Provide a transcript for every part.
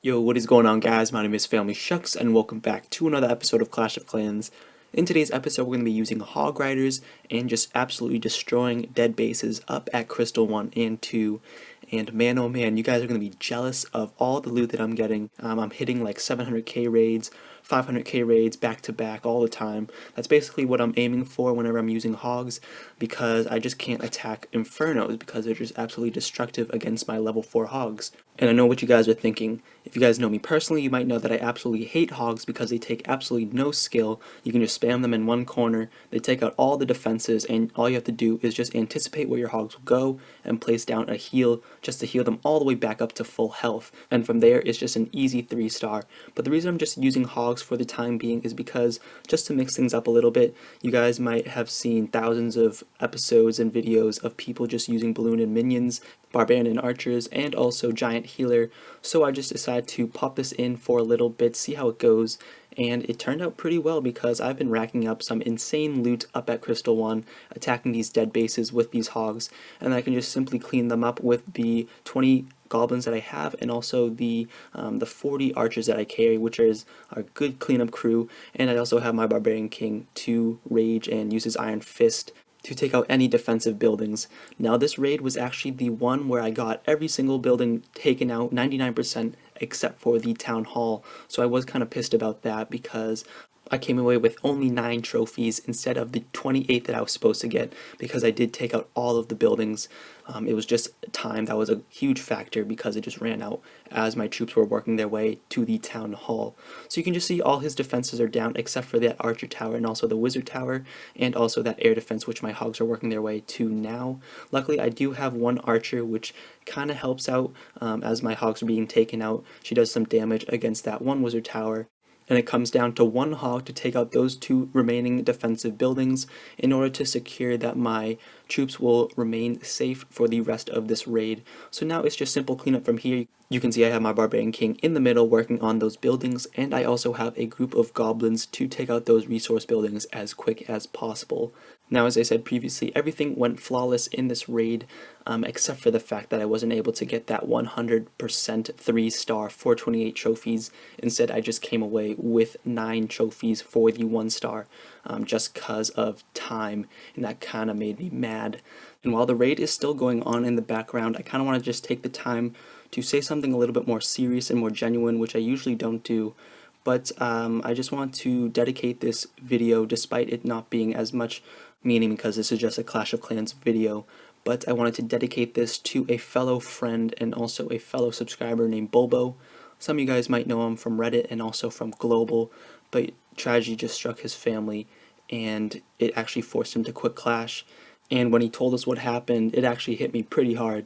Yo, what is going on, guys? My name is Phamily Shucks, and welcome back to another episode of Clash of Clans. In today's episode, we're going to be using Hog Riders and just absolutely destroying dead bases up at Crystal 1 and 2. And man, oh man, you guys are going to be jealous of all the loot that I'm getting. I'm hitting like 700k raids, 500k raids back to back all the time. That's basically what I'm aiming for whenever I'm using hogs, because I just can't attack infernos because they're just absolutely destructive against my level 4 hogs. And I know what you guys are thinking. If you guys know me personally, you might know that I absolutely hate hogs because they take absolutely no skill. You can just spam them in one corner, they take out all the defenses, and all you have to do is just anticipate where your hogs will go and place down a heal just to heal them all the way back up to full health. And from there, it's just an easy 3-star. But the reason I'm just using hogs for the time being is because, just to mix things up a little bit, you guys might have seen thousands of episodes and videos of people just using balloon and minions, barbarian and archers, and also giant healer. So I just decided to pop this in for a little bit, see how it goes, and it turned out pretty well because I've been racking up some insane loot up at Crystal 1, attacking these dead bases with these hogs, and I can just simply clean them up with the 20 goblins that I have, and also the 40 archers that I carry, which is a good cleanup crew. And I also have my barbarian king to rage and use his iron fist to take out any defensive buildings. Now this raid was actually the one where I got every single building taken out, 99%, except for the town hall. So I was kind of pissed about that because I came away with only 9 trophies instead of the 28 that I was supposed to get, because I did take out all of the buildings. It was just time that was a huge factor because it just ran out as my troops were working their way to the town hall. So you can just see all his defenses are down except for that archer tower and also the wizard tower, and also that air defense, which my hogs are working their way to now. Luckily I do have one archer, which kind of helps out as my hogs are being taken out. She does some damage against that one wizard tower, and it comes down to one hog to take out those 2 remaining defensive buildings in order to secure that my troops will remain safe for the rest of this raid. So now it's just simple cleanup from here. You can see I have my barbarian king in the middle working on those buildings, and I also have a group of goblins to take out those resource buildings as quick as possible. Now, as I said previously, everything went flawless in this raid, except for the fact that I wasn't able to get that 100% 3-star 428 trophies. Instead, I just came away with 9 trophies for the 1-star, just because of time, and that kind of made me mad. And while the raid is still going on in the background, I kind of want to just take the time to say something a little bit more serious and more genuine, which I usually don't do. But I just want to dedicate this video, despite it not being as much meaning because this is just a Clash of Clans video, but I wanted to dedicate this to a fellow friend and also a fellow subscriber named Bolbo. Some of you guys might know him from Reddit and also from Global, but tragedy just struck his family and it actually forced him to quit Clash. And when he told us what happened, it actually hit me pretty hard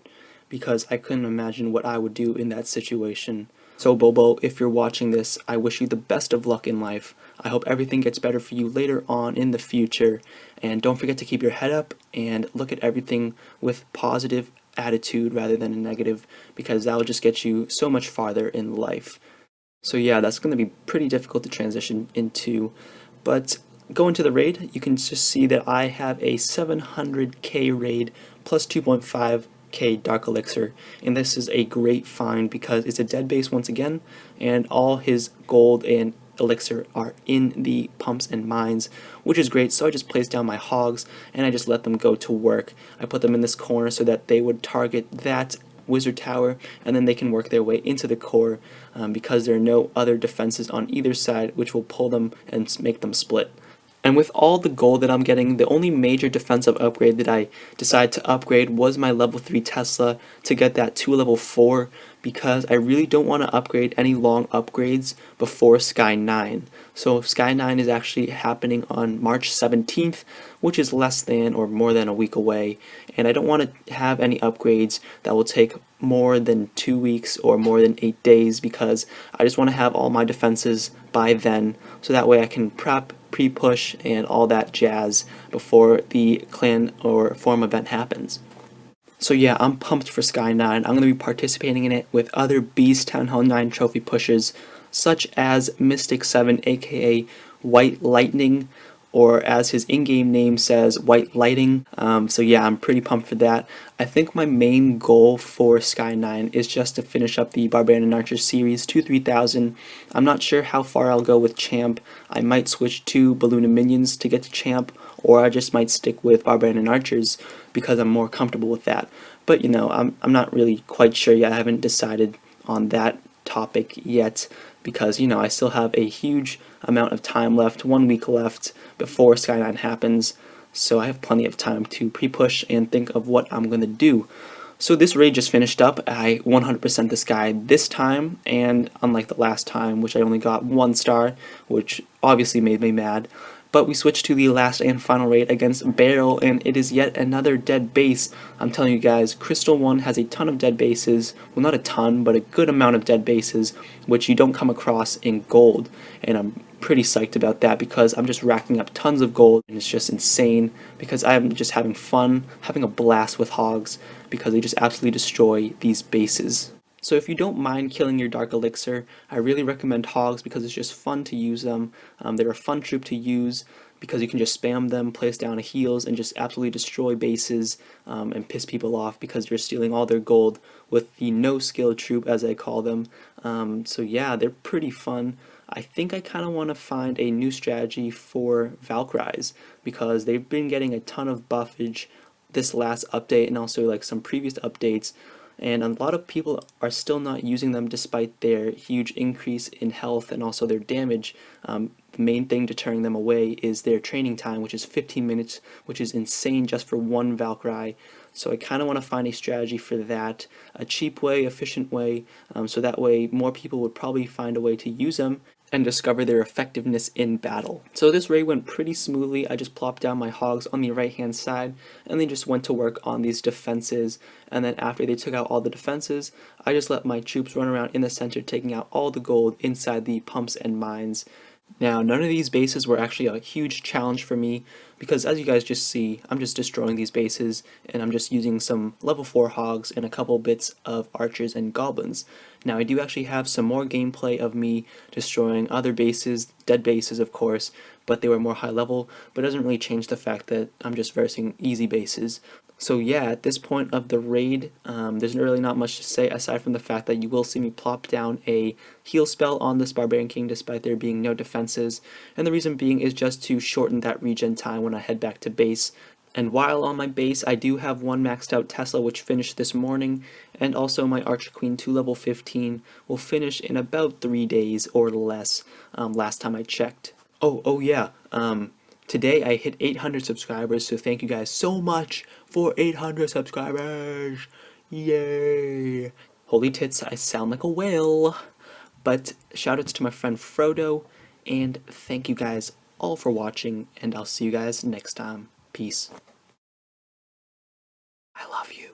because I couldn't imagine what I would do in that situation. So Bolbo, if you're watching this, I wish you the best of luck in life. I hope everything gets better for you later on in the future. And don't forget to keep your head up and look at everything with positive attitude rather than a negative, because that will just get you so much farther in life. So yeah, that's going to be pretty difficult to transition into. But going to the raid, you can just see that I have a 700k raid plus 2.5k Dark Elixir, and this is a great find because it's a dead base once again, and all his gold and elixir are in the pumps and mines, which is great. So I just placed down my hogs and I just let them go to work. I put them in this corner so that they would target that wizard tower, and then they can work their way into the core because there are no other defenses on either side which will pull them and make them split. And with all the gold that I'm getting, the only major defensive upgrade that I decided to upgrade was my level 3 Tesla to get that to level 4, because I really don't want to upgrade any long upgrades before Sky 9. So Sky 9 is actually happening on March 17th, which is less than or more than a week away, and I don't want to have any upgrades that will take more than 2 weeks or more than 8 days, because I just want to have all my defenses by then, so that way I can prep, pre-push, and all that jazz before the clan or forum event happens. So yeah, I'm pumped for Sky 9. I'm going to be participating in it with other Beast Town Hall 9 trophy pushers, such as Mystic 7, aka White Lightning, or as his in-game name says, White Lighting. So yeah, I'm pretty pumped for that. I think my main goal for Sky 9 is just to finish up the Barbarian and Archer series to 3000. I'm not sure how far I'll go with Champ. I might switch to Balloon and Minions to get to Champ, or I just might stick with Barbarian and Archers because I'm more comfortable with that. But you know, I'm not really quite sure yet. I haven't decided on that topic yet because, you know, I still have a huge amount of time left, 1 week left before Sky 9 happens, so I have plenty of time to pre-push and think of what I'm going to do. So this raid just finished up. I 100% this guy this time, and unlike the last time, which I only got 1 star, which obviously made me mad, but we switched to the last and final raid against Barrel, and it is yet another dead base. I'm telling you guys, Crystal 1 has a ton of dead bases. Well, not a ton, but a good amount of dead bases, which you don't come across in Gold. And I'm pretty psyched about that because I'm just racking up tons of gold, and it's just insane because I'm just having fun, having a blast with hogs because they just absolutely destroy these bases. So if you don't mind killing your Dark Elixir, I really recommend Hogs because it's just fun to use them. They're a fun troop to use because you can just spam them, place down heals, and just absolutely destroy bases and piss people off because you're stealing all their gold with the no-skill troop, as I call them. So yeah, they're pretty fun. I think I kind of want to find a new strategy for Valkyries because they've been getting a ton of buffage this last update and also like some previous updates, and a lot of people are still not using them despite their huge increase in health and also their damage. The main thing deterring them away is their training time, which is 15 minutes, which is insane just for one Valkyrie. So I kind of want to find a strategy for that, a cheap way, efficient way, so that way more people would probably find a way to use them and discover their effectiveness in battle. So this raid went pretty smoothly. I just plopped down my hogs on the right hand side and they just went to work on these defenses, and then after they took out all the defenses, I just let my troops run around in the center taking out all the gold inside the pumps and mines. Now, none of these bases were actually a huge challenge for me because, as you guys just see, I'm just destroying these bases and I'm just using some level 4 hogs and a couple bits of archers and goblins. Now, I do actually have some more gameplay of me destroying other bases, dead bases of course, but they were more high level, but it doesn't really change the fact that I'm just versing easy bases. So yeah, at this point of the raid, there's really not much to say aside from the fact that you will see me plop down a heal spell on this Barbarian King despite there being no defenses, and the reason being is just to shorten that regen time when I head back to base. And while on my base, I do have one maxed out Tesla which finished this morning, and also my Archer Queen 2 level 15 will finish in about 3 days or less, last time I checked. Oh yeah, today I hit 800 subscribers, so thank you guys so much for 800 subscribers. Yay! Holy tits, I sound like a whale. But shoutouts to my friend Frodo, and thank you guys all for watching, and I'll see you guys next time. Peace. I love you.